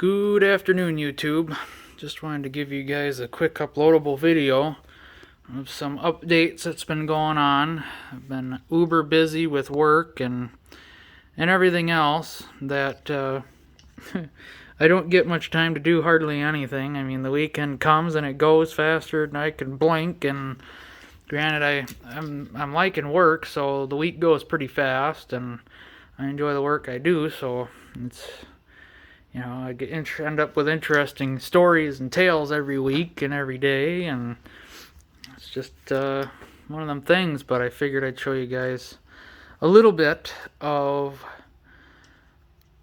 Good afternoon, YouTube. Just wanted to give you guys a quick uploadable video of some updates that's been going on. I've been uber busy with work and everything else that I don't get much time to do hardly anything. I mean, the weekend comes and it goes faster than I can blink, and granted, I'm liking work, so the week goes pretty fast, and I enjoy the work I do, so it's, you know, I end up with interesting stories and tales every week and every day, and it's just one of them things. But I figured I'd show you guys a little bit of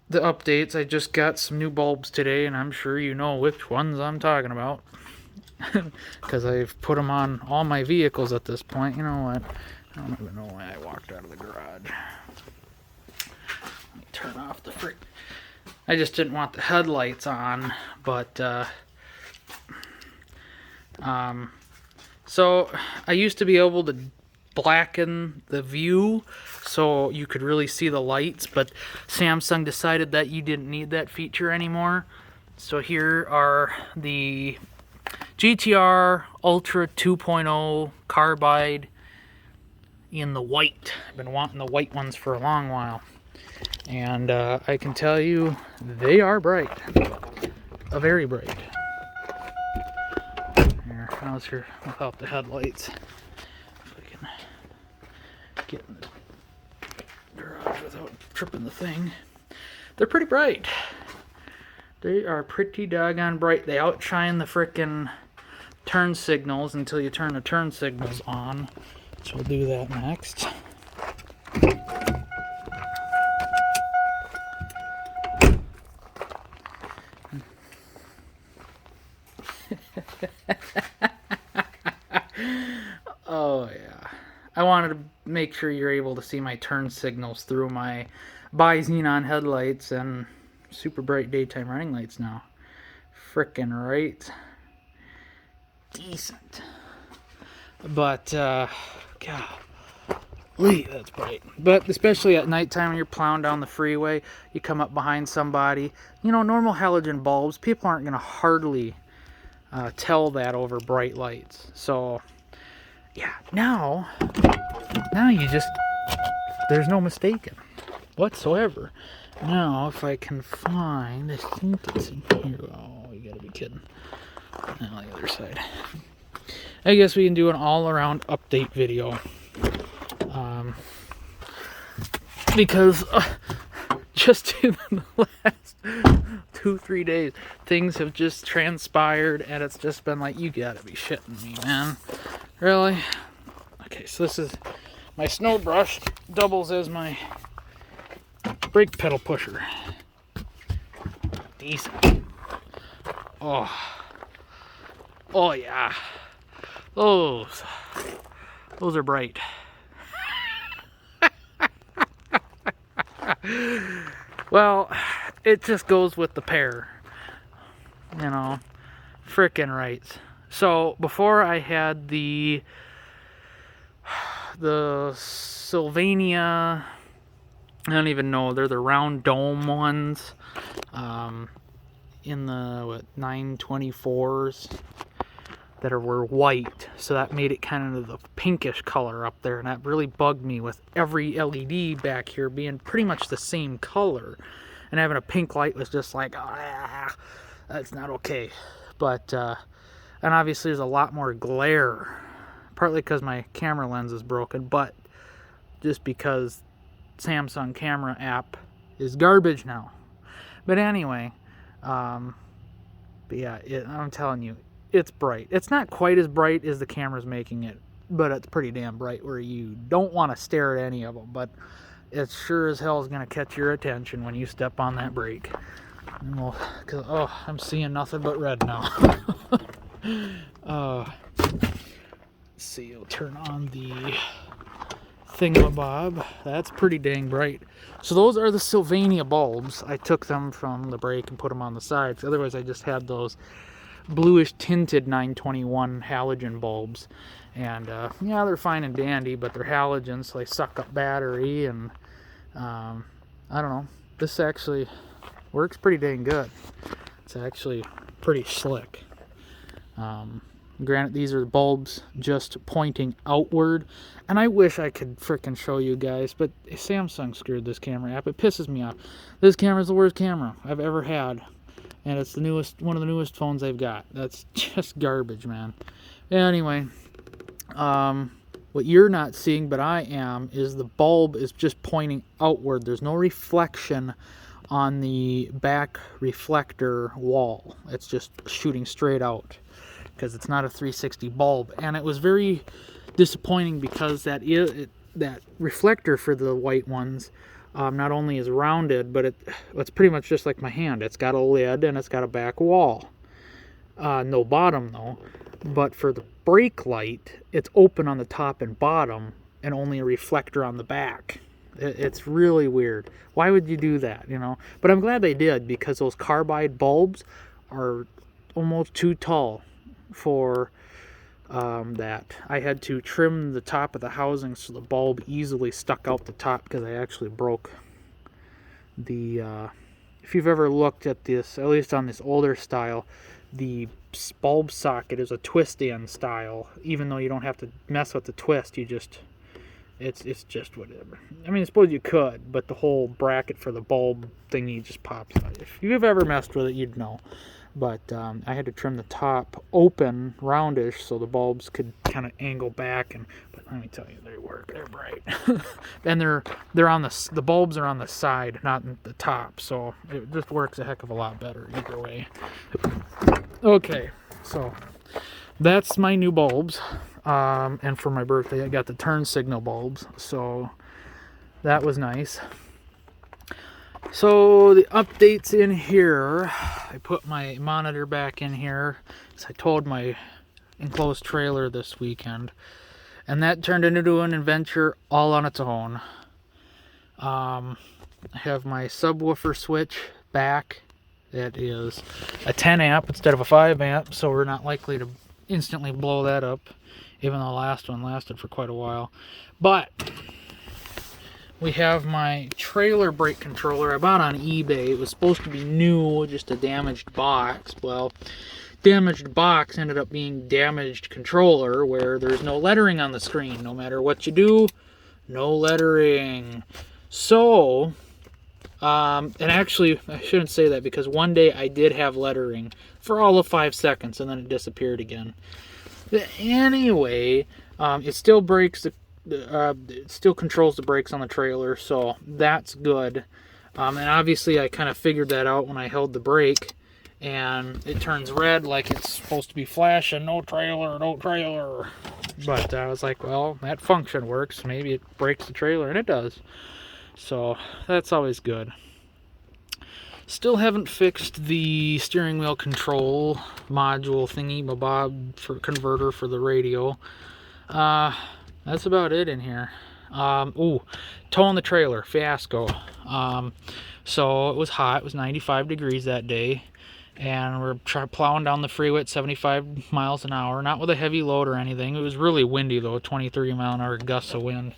the updates. I just got some new bulbs today, and I'm sure you know which ones I'm talking about because I've put them on all my vehicles at this point. You know what? I don't even know why I walked out of the garage. Let me turn off the frick. I just didn't want the headlights on, but so I used to be able to blacken the view so you could really see the lights, but Samsung decided that you didn't need that feature anymore. So here are the GTR Ultra 2.0 Carbide in the white. I've been wanting the white ones for a long while. And I can tell you, they are bright. Very bright. Here, how's here without the headlights? If I can get in the garage without tripping the thing. They're pretty bright. They are pretty doggone bright. They outshine the frickin' turn signals until you turn the turn signals on. So we'll do that next. Oh yeah, I wanted to make sure you're able to see my turn signals through my bi-xenon headlights and super bright daytime running lights now. Frickin' right. Decent. But golly, that's bright. But especially at nighttime when you're plowing down the freeway, you come up behind somebody. You know, normal halogen bulbs, people aren't going to hardly tell that over bright lights. So yeah, now you just, there's no mistaking whatsoever. Now if I can find, I think it's in here. Oh, you gotta be kidding. And on the other side, I guess we can do an all-around update video, because just in the last 2-3 days, things have just transpired, and it's just been like, you gotta be shitting me, man. Really? Okay, so this is my snow brush, doubles as my brake pedal pusher. Decent. Oh yeah, those are bright. Well, it just goes with the pair, you know, frickin' right. So before I had the Sylvania, I don't even know, they're the round dome ones, in the 924s that were white, so that made it kind of the pinkish color up there, and that really bugged me with every LED back here being pretty much the same color, and having a pink light was just like, that's not okay. But and obviously there's a lot more glare, partly because my camera lens is broken, but just because Samsung camera app is garbage now. But anyway, but yeah, I'm telling you, it's bright. It's not quite as bright as the camera's making it, but it's pretty damn bright where you don't want to stare at any of them, but it sure as hell is going to catch your attention when you step on that brake. And cause, oh, I'm seeing nothing but red now. Let's see, I'll turn on the thingamabob. That's pretty dang bright. So those are the Sylvania bulbs. I took them from the brake and put them on the sides. Otherwise, I just had those bluish tinted 921 halogen bulbs. And yeah, they're fine and dandy, but they're halogens, so they suck up battery. And I don't know. This actually works pretty dang good. It's actually pretty slick. Granted, these are bulbs just pointing outward, and I wish I could frickin' show you guys, but Samsung screwed this camera app. It pisses me off. This camera is the worst camera I've ever had, and it's the newest, one of the newest phones I've got. That's just garbage, man. Anyway, what you're not seeing, but I am, is the bulb is just pointing outward. There's no reflection on the back reflector wall. It's just shooting straight out, because it's not a 360 bulb. And it was very disappointing because that reflector for the white ones not only is rounded, but it's pretty much just like my hand. It's got a lid and it's got a back wall. No bottom though. But for the brake light, it's open on the top and bottom and only a reflector on the back. It's really weird. Why would you do that, you know? But I'm glad they did, because those carbide bulbs are almost too tall for that. I had to trim the top of the housing so the bulb easily stuck out the top, because I actually broke the if you've ever looked at this, at least on this older style, the bulb socket is a twist-in style. Even though you don't have to mess with the twist, you just it's just whatever. I mean, I suppose you could, but the whole bracket for the bulb thingy just pops out. If you've ever messed with it, you'd know. But I had to trim the top open, roundish, so the bulbs could kind of angle back. But let me tell you, they work. They're bright. And they're on the bulbs are on the side, not in the top. So it just works a heck of a lot better either way. Okay, so that's my new bulbs. And for my birthday, I got the turn signal bulbs. So that was nice. So the updates in here, I put my monitor back in here, as I towed my enclosed trailer this weekend, and that turned into an adventure all on its own. I have my subwoofer switch back. It is a 10 amp instead of a 5 amp, so we're not likely to instantly blow that up, even though the last one lasted for quite a while. But we have my trailer brake controller I bought on eBay. It was supposed to be new, just a damaged box. Well, damaged box ended up being damaged controller, where there's no lettering on the screen. No matter what you do, no lettering. So, and actually, I shouldn't say that, because one day I did have lettering for all of 5 seconds, and then it disappeared again. But anyway, it still brakes it still controls the brakes on the trailer, so that's good. And obviously I kind of figured that out when I held the brake, and it turns red like it's supposed to be flashing, no trailer, no trailer. But I was like, well, that function works, maybe it brakes the trailer, and it does. So that's always good. Still haven't fixed the steering wheel control module thingy mabob for converter for the radio. That's about it in here. Towing the trailer, fiasco. So it was hot. It was 95 degrees that day, and we're plowing down the freeway at 75 miles an hour, not with a heavy load or anything. It was really windy though, 20-30 mile an hour gusts of wind,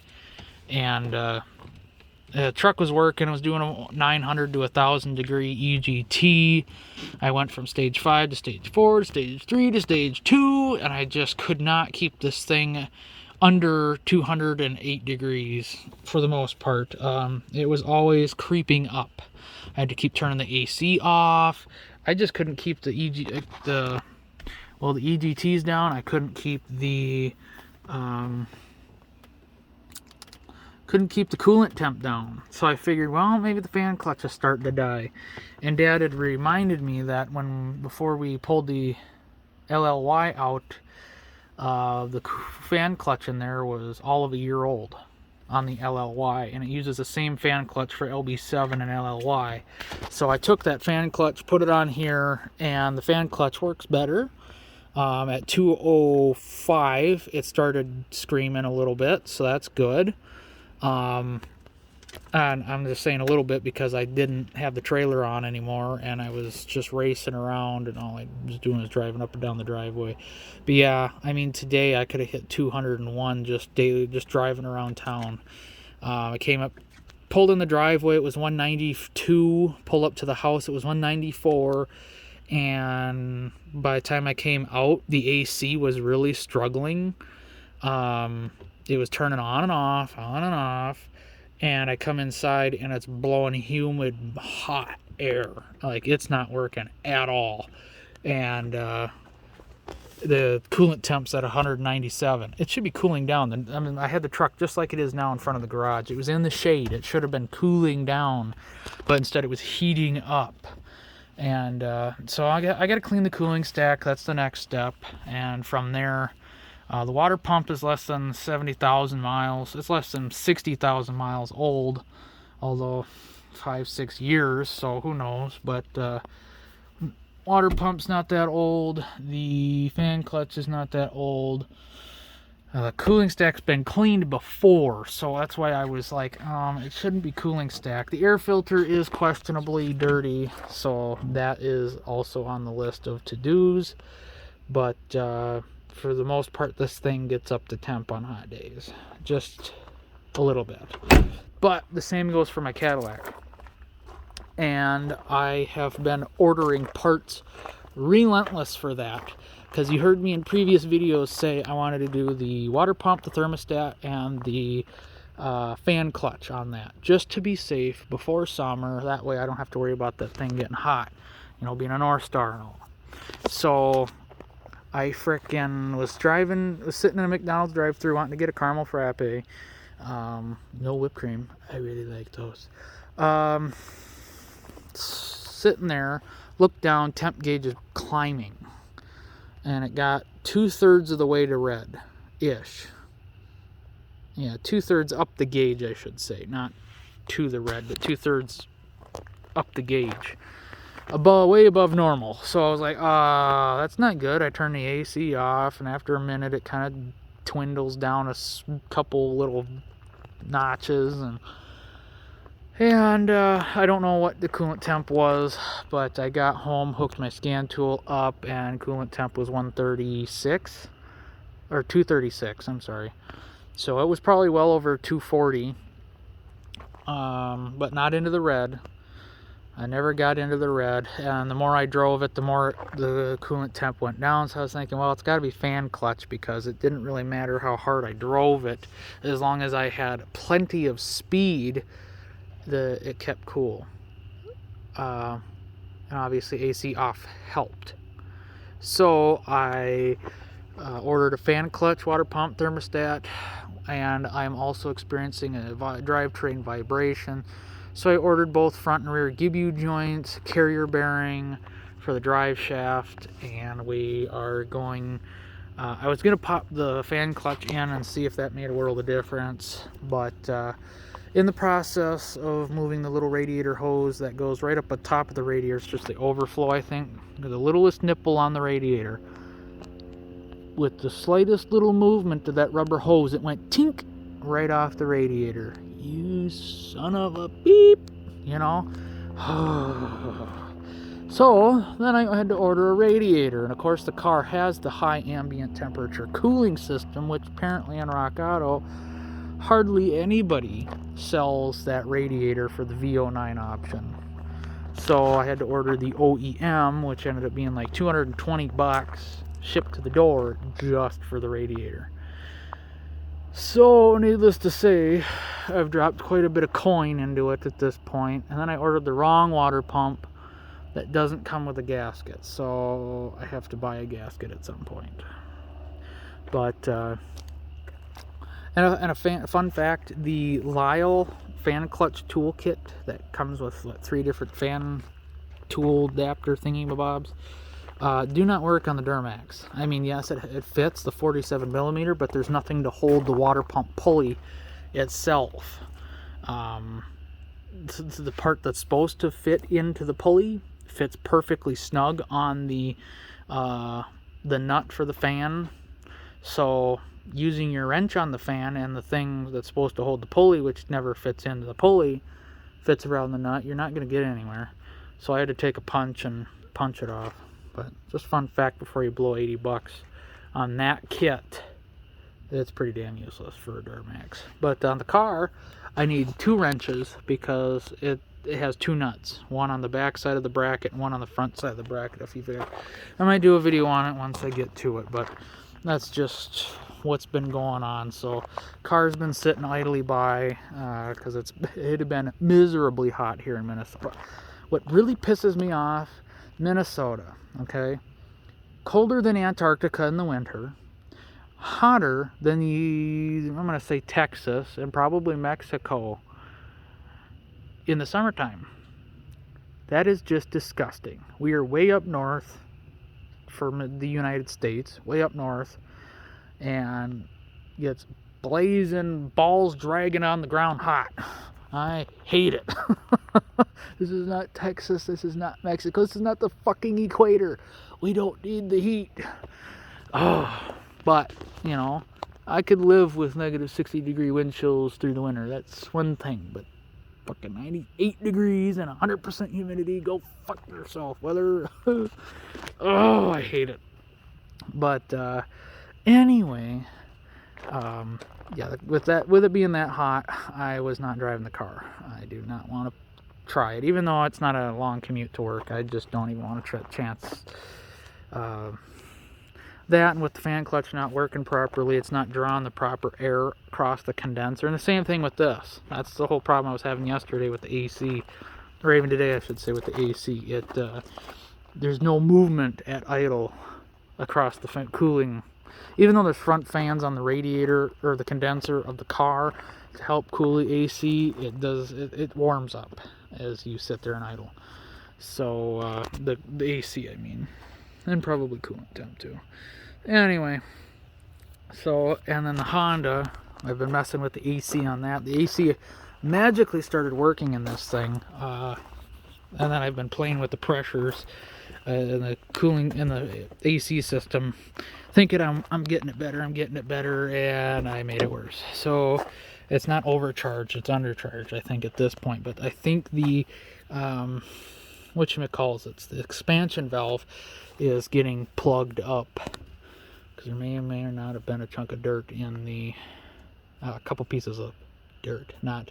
and the truck was working. It was doing a 900 to 1,000 degree EGT. I went from stage 5 to stage 4 to stage 3 to stage 2, and I just could not keep this thing under 208 degrees for the most part. It was always creeping up. I had to keep turning the AC off. I just couldn't keep the EGTs down. I couldn't keep the coolant temp down. So I figured, well, maybe the fan clutch is starting to die. And Dad had reminded me that before we pulled the LLY out, the fan clutch in there was all of a year old on the LLY, and it uses the same fan clutch for LB7 and LLY. So I took that fan clutch, put it on here, and the fan clutch works better. At 205 it started screaming a little bit, so that's good. And I'm just saying a little bit because I didn't have the trailer on anymore, and I was just racing around, and all I was doing was driving up and down the driveway. But yeah, I mean, today I could have hit 201 just daily, just driving around town. I came up, pulled in the driveway, it was 192. Pull up to the house, it was 194. and by the time I came out, the AC was really struggling. It was turning on and off, and I come inside and it's blowing humid, hot air. Like, it's not working at all. And the coolant temp's at 197. It should be cooling down. I mean, I had the truck just like it is now in front of the garage. It was in the shade. It should have been cooling down, but instead it was heating up. And so I got to clean the cooling stack. That's the next step. And from there, the water pump is less than 70,000 miles. It's less than 60,000 miles old, although 5-6 years, so who knows. But water pump's not that old. The fan clutch is not that old. The cooling stack's been cleaned before, so that's why I was like, it shouldn't be cooling stack. The air filter is questionably dirty, so that is also on the list of to-dos. But for the most part, this thing gets up to temp on hot days. Just a little bit. But the same goes for my Cadillac. And I have been ordering parts relentless for that. Because you heard me in previous videos say I wanted to do the water pump, the thermostat, and the fan clutch on that. Just to be safe before summer. That way I don't have to worry about that thing getting hot. You know, being a North Star and all. So I frickin' was sitting in a McDonald's drive-thru wanting to get a caramel frappe. No whipped cream. I really like those. Sitting there, looked down, temp gauge is climbing. And it got 2/3 of the way to red-ish. Yeah, 2/3 up the gauge, I should say. Not to the red, but 2/3 up the gauge. Way above normal. So I was like, that's not good. I turned the AC off, and after a minute, it kind of dwindles down a couple little notches, and I don't know what the coolant temp was, but I got home, hooked my scan tool up, and coolant temp was 136, or 236, I'm sorry. So it was probably well over 240, but not into the red. I never got into the red, and the more I drove it, the more the coolant temp went down. So I was thinking, well, it's got to be fan clutch, because it didn't really matter how hard I drove it. As long as I had plenty of speed, it kept cool. And obviously AC off helped. So I ordered a fan clutch, water pump, thermostat, and I'm also experiencing a drivetrain vibration. So I ordered both front and rear GBU joints, carrier bearing for the drive shaft, and we are going... I was going to pop the fan clutch in and see if that made a world of difference, but in the process of moving the little radiator hose that goes right up the top of the radiator, it's just the overflow, I think, the littlest nipple on the radiator. With the slightest little movement of that rubber hose, it went tink right off the radiator. You son of a beep, you know. So then I had to order a radiator, and of course the car has the high ambient temperature cooling system, which apparently in Rock Auto hardly anybody sells that radiator for the V09 option. So I had to order the OEM, which ended up being like $220 shipped to the door just for the radiator. So, needless to say, I've dropped quite a bit of coin into it at this point. And then I ordered the wrong water pump that doesn't come with a gasket. So, I have to buy a gasket at some point. But, and a fun fact, the Lyle fan clutch toolkit that comes with 3 different fan tool adapter thingy-mabobs, do not work on the Duramax. I mean, yes, it fits the 47 millimeter, but there's nothing to hold the water pump pulley itself. The part that's supposed to fit into the pulley fits perfectly snug on the nut for the fan. So using your wrench on the fan and the thing that's supposed to hold the pulley, which never fits into the pulley, fits around the nut, you're not going to get anywhere. So I had to take a punch and punch it off. But just fun fact before you blow $80 on that kit, it's pretty damn useless for a Duramax. But on the car, I need 2 wrenches because it has two nuts, one on the back side of the bracket and one on the front side of the bracket. If you figure, I might do a video on it once I get to it, but that's just what's been going on. So car's been sitting idly by because it had been miserably hot here in Minnesota. What really pisses me off, Minnesota, okay, colder than Antarctica in the winter, hotter than I'm going to say Texas and probably Mexico in the summertime. That is just disgusting. We are way up north from the United States, way up north, and it's blazing, balls dragging on the ground hot. I hate it. This is not Texas, this is not Mexico, this is not the fucking equator. We don't need the heat. Oh, but, you know, I could live with negative 60-degree wind chills through the winter. That's one thing, but fucking 98 degrees and 100% humidity, go fuck yourself, weather. Oh, I hate it. But anyway, yeah, with it being that hot, I was not driving the car. I do not want to try it, even though it's not a long commute to work. I just don't even want to chance that, and with the fan clutch not working properly, it's not drawing the proper air across the condenser. And the same thing with this. That's the whole problem I was having yesterday with the AC, or even today I should say with the AC. There's no movement at idle across the cooling. Even though there's front fans on the radiator or the condenser of the car to help cool the AC, it warms up as you sit there and idle. So the AC, I mean, and probably coolant temp too. Anyway, so, and then the Honda, I've been messing with the AC on that. The AC magically started working in this thing, and then I've been playing with the pressures and the cooling in the AC system, thinking I'm getting it better, and I made it worse. So it's not overcharged, it's undercharged, I think, at this point. But I think the whatchamacallit, the expansion valve is getting plugged up, because there may or may not have been a chunk of dirt in the a couple pieces of dirt, not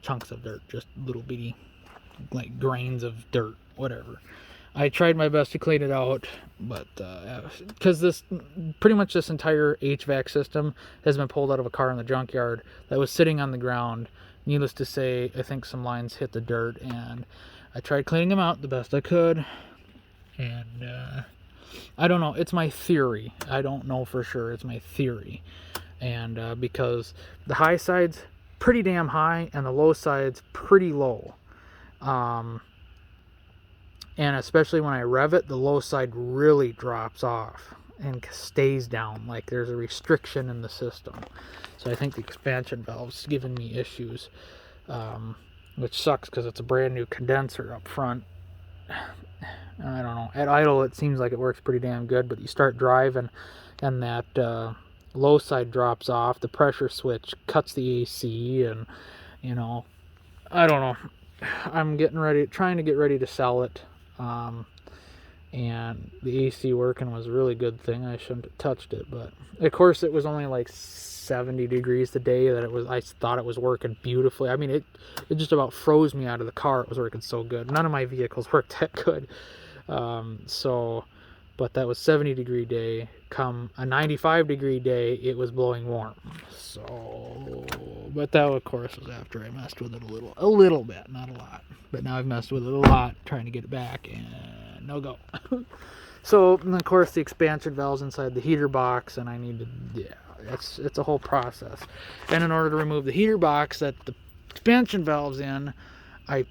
chunks of dirt, just little bitty like grains of dirt, whatever. I tried my best to clean it out, but because this entire HVAC system has been pulled out of a car in the junkyard that was sitting on the ground. Needless to say, I think some lines hit the dirt, and I tried cleaning them out the best I could. And I don't know, it's my theory. I don't know for sure, it's my theory. And because the high side's pretty damn high and the low side's pretty low. And especially when I rev it, the low side really drops off and stays down, like there's a restriction in the system. So I think the expansion valve's giving me issues, which sucks because it's a brand new condenser up front. I don't know, at idle it seems like it works pretty damn good, but you start driving and that low side drops off, the pressure switch cuts the AC, and you know, I don't know. I'm trying to get ready to sell it. And the AC working was a really good thing. I shouldn't have touched it, but of course it was only like 70 degrees the day that I thought it was working beautifully. I mean, it just about froze me out of the car. It was working so good. None of my vehicles worked that good. But that was 70-degree day. Come a 95-degree day, it was blowing warm. So, but that of course was after I messed with it a little bit, not a lot. But now I've messed with it a lot, trying to get it back, and no go. So, and of course, the expansion valve's inside the heater box, and I need to, yeah, it's a whole process. And in order to remove the heater box that the expansion valve's in, I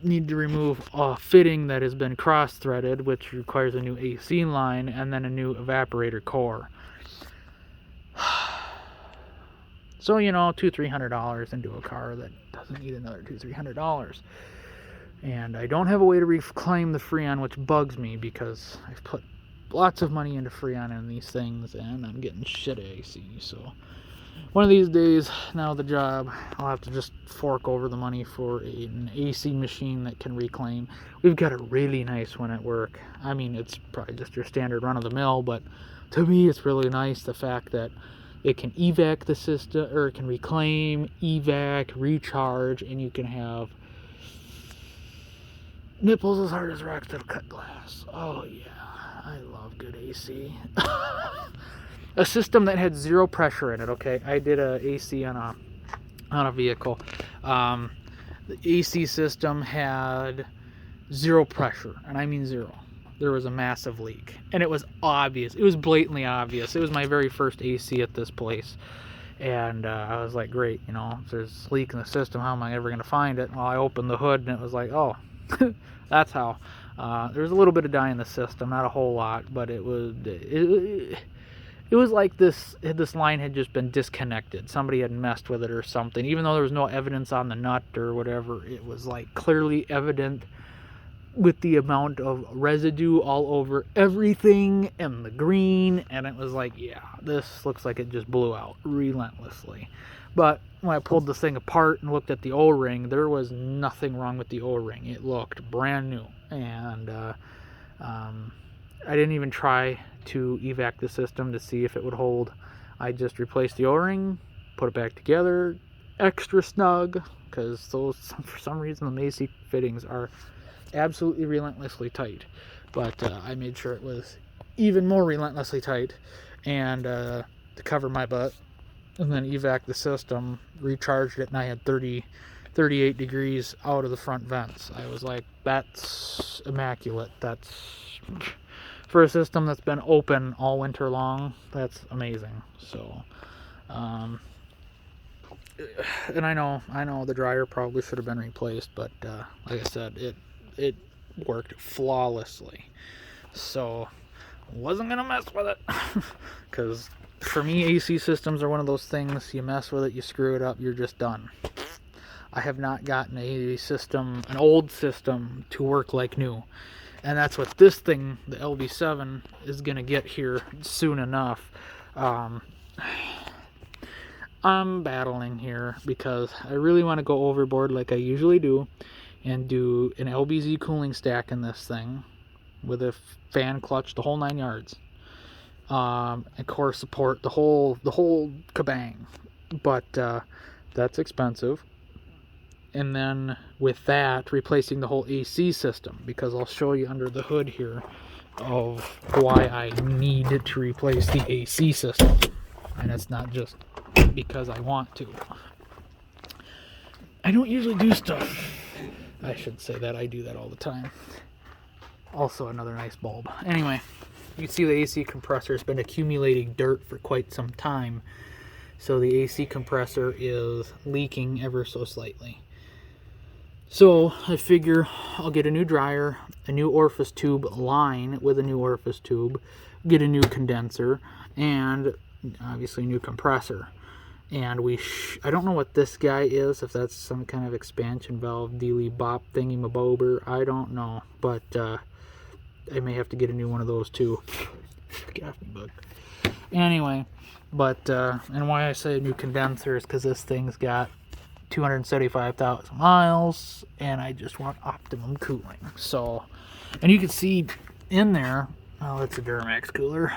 need to remove a fitting that has been cross-threaded, which requires a new AC line and then a new evaporator core. So, you know, $200-300 into a car that doesn't need another $200-300. And I don't have a way to reclaim the Freon, which bugs me because I've put lots of money into Freon in these things, and I'm getting shit AC. So one of these days, now the job, I'll have to just fork over the money for an AC machine that can reclaim. We've got a really nice one at work. I mean, it's probably just your standard run-of-the-mill, but to me it's really nice, the fact that it can evac the system, or it can reclaim, evac, recharge, and you can have Nipples as hard as rocks that'll cut glass. Oh yeah, I love good AC. A system that had zero pressure in it. Okay, I did a AC on a vehicle. The AC system had zero pressure, and I mean zero. There was a massive leak, and it was obvious. It was blatantly obvious. It was my very first AC at this place, and I was like, great, you know, if there's a leak in the system, how am I ever going to find it? Well, I opened the hood, and it was like, oh, that's how. There was a little bit of dye in the system, not a whole lot, but it was like this line had just been disconnected. Somebody had messed with it or something. Even though there was no evidence on the nut or whatever, it was like clearly evident with the amount of residue all over everything and the green, and it was like, yeah, this looks like it just blew out relentlessly. But when I pulled this thing apart and looked at the O-ring, there was nothing wrong with the O-ring. It looked brand new, and I didn't even try to evac the system to see if it would hold. I just replaced the O-ring, put it back together, extra snug, because those, for some reason, the AC fittings are absolutely relentlessly tight. But I made sure it was even more relentlessly tight, and to cover my butt, and then evac the system, recharged it, and I had 38 degrees out of the front vents. I was like, that's immaculate. That's, for a system that's been open all winter long, that's amazing. So, and I know the dryer probably should have been replaced, but like I said, it worked flawlessly. So, wasn't gonna mess with it, because for me, AC systems are one of those things, you mess with it, you screw it up, you're just done. I have not gotten a system, an old system, to work like new. And that's what this thing, the LB7, is going to get here soon enough. I'm battling here because I really want to go overboard like I usually do and do an LBZ cooling stack in this thing with a fan clutch, the whole 9 yards. And core support, the whole kabang. But that's expensive. And then with that, replacing the whole AC system, because I'll show you under the hood here of why I need to replace the AC system. And it's not just because I want to. I don't usually do stuff. I should say that I do that all the time. Also another nice bulb. Anyway, you can see the AC compressor has been accumulating dirt for quite some time. So the AC compressor is leaking ever so slightly. So I figure I'll get a new dryer, a new orifice tube line with a new orifice tube, get a new condenser, and obviously a new compressor. And I don't know what this guy is, if that's some kind of expansion valve, dealy bop thingy mabober, I don't know. But I may have to get a new one of those too. Get off me, bug. Anyway, but and why I say a new condenser is because this thing's got 275,000 miles, and I just want optimum cooling. So, and you can see in there, oh, it's a Duramax cooler.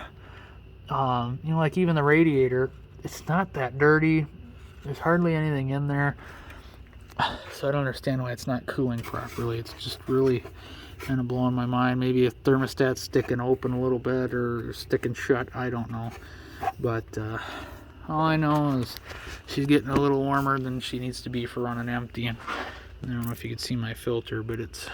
You know, like even the radiator, it's not that dirty. There's hardly anything in there. So I don't understand why it's not cooling properly. It's just really kind of blowing my mind. Maybe a thermostat's sticking open a little bit or sticking shut. I don't know. But all I know is she's getting a little warmer than she needs to be for running empty. And I don't know if you can see my filter, but there's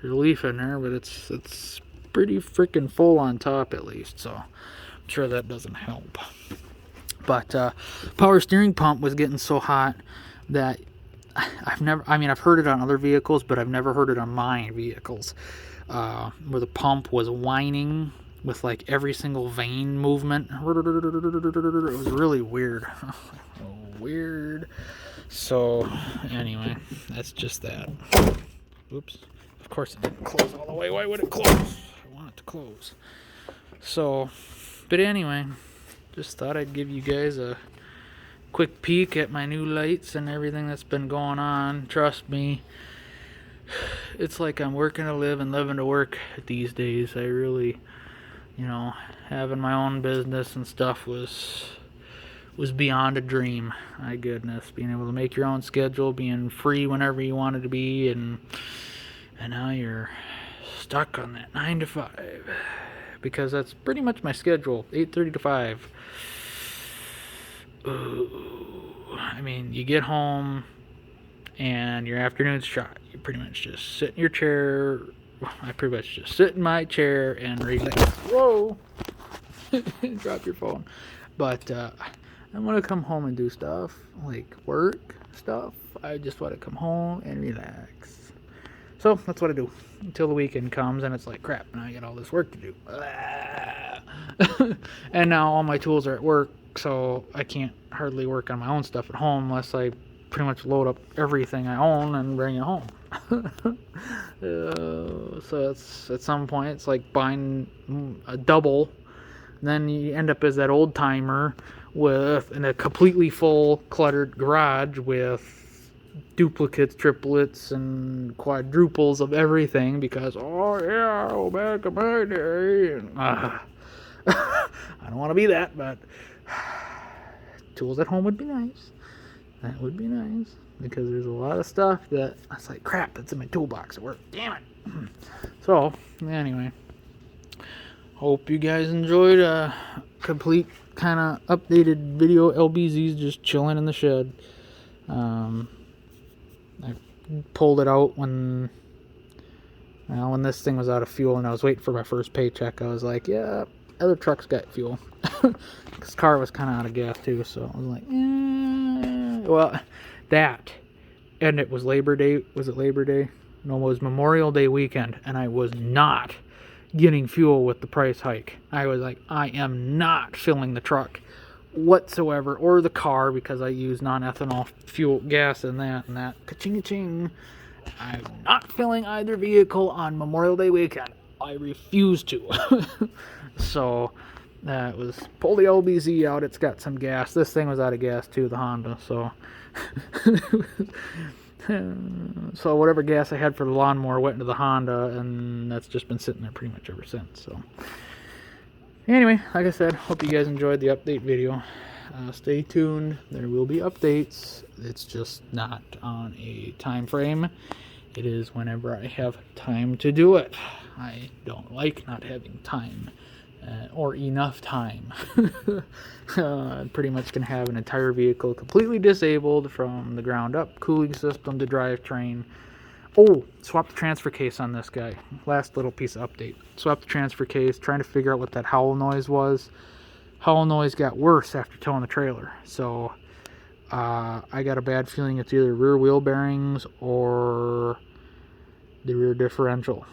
a leaf in there, but it's pretty freaking full on top at least. So I'm sure that doesn't help. But power steering pump was getting so hot that I've heard it on other vehicles, but I've never heard it on my vehicles, where the pump was whining with like every single vein movement. It was really weird. Weird. So anyway, that's just that. Oops. Of course it didn't close all the way. Why would it close? I want it to close. So, but anyway, just thought I'd give you guys a quick peek at my new lights and everything that's been going on. Trust me, it's like I'm working to live and living to work these days. I really, you know, having my own business and stuff was beyond a dream. My goodness, being able to make your own schedule, being free whenever you wanted to be, and And now you're stuck on that 9 to 5. Because that's pretty much my schedule, 8:30 to 5. Ooh, I mean, you get home and your afternoon's shot. You pretty much just sit in your chair. I pretty much just sit in my chair and relax. Whoa! Drop your phone. But I want to come home and do stuff, like work stuff. I just want to come home and relax. So that's what I do until the weekend comes and it's like, crap, now I got all this work to do. And now all my tools are at work, so I can't hardly work on my own stuff at home unless I pretty much load up everything I own and bring it home. So it's, at some point it's like buying a double. Then you end up as that old timer with in a completely full cluttered garage with duplicates, triplets, and quadruples of everything because, oh yeah, back in my day. I don't want to be that, but tools at home would be nice. That would be nice because there's a lot of stuff that it's like, crap, that's in my toolbox at work. Damn it. So anyway, hope you guys enjoyed a complete kind of updated video. LBZ's just chilling in the shed. I pulled it out when this thing was out of fuel and I was waiting for my first paycheck. I was like, yeah, other trucks got fuel. This car was kind of out of gas too, so I was like, well, that, and it was Labor Day. Was it Labor Day? No, it was Memorial Day weekend, and I was not getting fuel with the price hike. I was like, I am not filling the truck whatsoever, or the car, because I use non-ethanol fuel gas and that ka-ching-a-ching. I'm not filling either vehicle on Memorial Day weekend. I refuse to. So that was, pull the LBZ out, it's got some gas. This thing was out of gas too, the Honda, so so whatever gas I had for the lawnmower went into the Honda, and that's just been sitting there pretty much ever since. So anyway, like I said, hope you guys enjoyed the update video. Stay tuned, there will be updates. It's just not on a time frame. It is whenever I have time to do it. I don't like not having time. Or enough time. I'm pretty much going to have an entire vehicle completely disabled from the ground up, cooling system to drivetrain. Oh, swap the transfer case on this guy. Last little piece of update. Swap the transfer case, trying to figure out what that howl noise was. Howl noise got worse after towing the trailer. So I got a bad feeling it's either rear wheel bearings or the rear differential.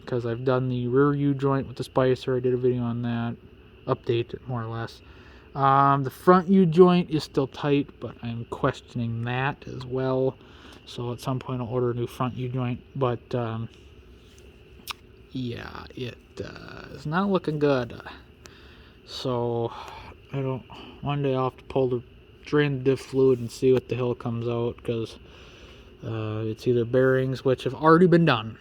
Because I've done the rear U-joint with the Spicer. I did a video on that. Update it, more or less. The front U-joint is still tight, but I'm questioning that as well. So at some point I'll order a new front U-joint. But, yeah, it is not looking good. So, one day I'll have to drain the diff fluid and see what the hell comes out. Because it's either bearings, which have already been done.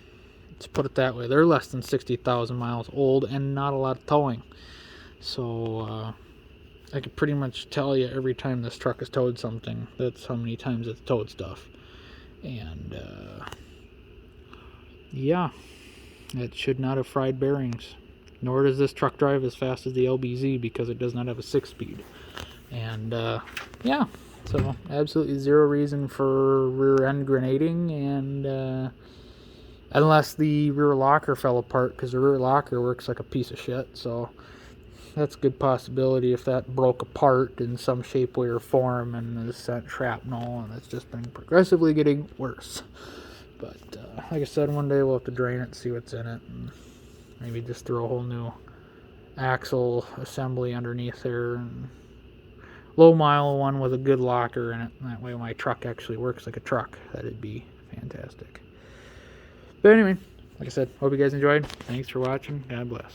Let's put it that way. They're less than 60,000 miles old and not a lot of towing. So I could pretty much tell you every time this truck has towed something, that's how many times it's towed stuff. And yeah, it should not have fried bearings. Nor does this truck drive as fast as the LBZ because it does not have a 6-speed. And yeah, so absolutely zero reason for rear end grenading, and unless the rear locker fell apart, because the rear locker works like a piece of shit. So that's a good possibility if that broke apart in some shape, way, or form and is sent shrapnel, and it's just been progressively getting worse. But like I said, one day we'll have to drain it and see what's in it, and maybe just throw a whole new axle assembly underneath there, and low mile one with a good locker in it. And that way my truck actually works like a truck. That'd be fantastic. But anyway, like I said, hope you guys enjoyed. Thanks for watching. God bless.